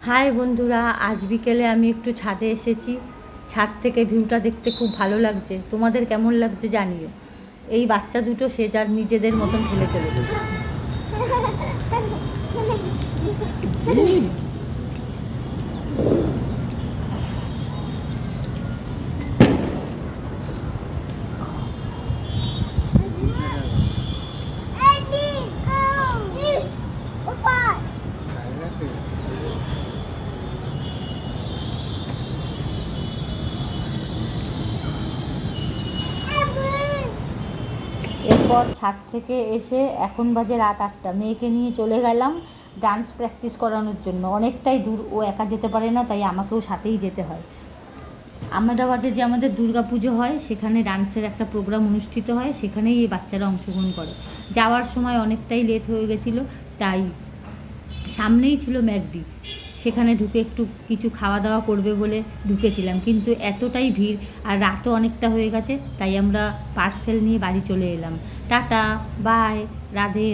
High বন্ধুরা, আজ বিকেলে আমি একটু ছাদে এসেছি। ছাদ থেকে ভিউটা দেখতে খুব ভালো লাগছে। তোমাদের কেমন লাগছে জানিও। এই বাচ্চা দুটো সে যার নিজেদের মতন খেলে চলেছে। এরপর ছাদ থেকে এসে এখন বাজে রাত 8টা, মেয়েকে নিয়ে চলে গেলাম ডান্স প্র্যাকটিস করানোর জন্য। অনেকটাই দূর, ও একা যেতে পারে না, তাই আমাকেও সাথেই যেতে হয়। আহমেদাবাদে যে আমাদের দুর্গা পুজো হয়, সেখানে ডান্সের একটা প্রোগ্রাম অনুষ্ঠিত হয়, সেখানেই এই বাচ্চারা অংশগ্রহণ করে। যাওয়ার সময় অনেকটাই লেট হয়ে গেছিলো, তাই সামনেই ছিল ম্যাকডি, সেখানে ঢুকে একটু কিছু খাওয়া দাওয়া করবে বলে ঢুকেছিলাম, কিন্তু এতটাই ভিড় আর রাতও অনেকটা হয়ে গেছে, তাই আমরা পার্সেল নিয়ে বাড়ি চলে এলাম। Tata, bye, Radhe.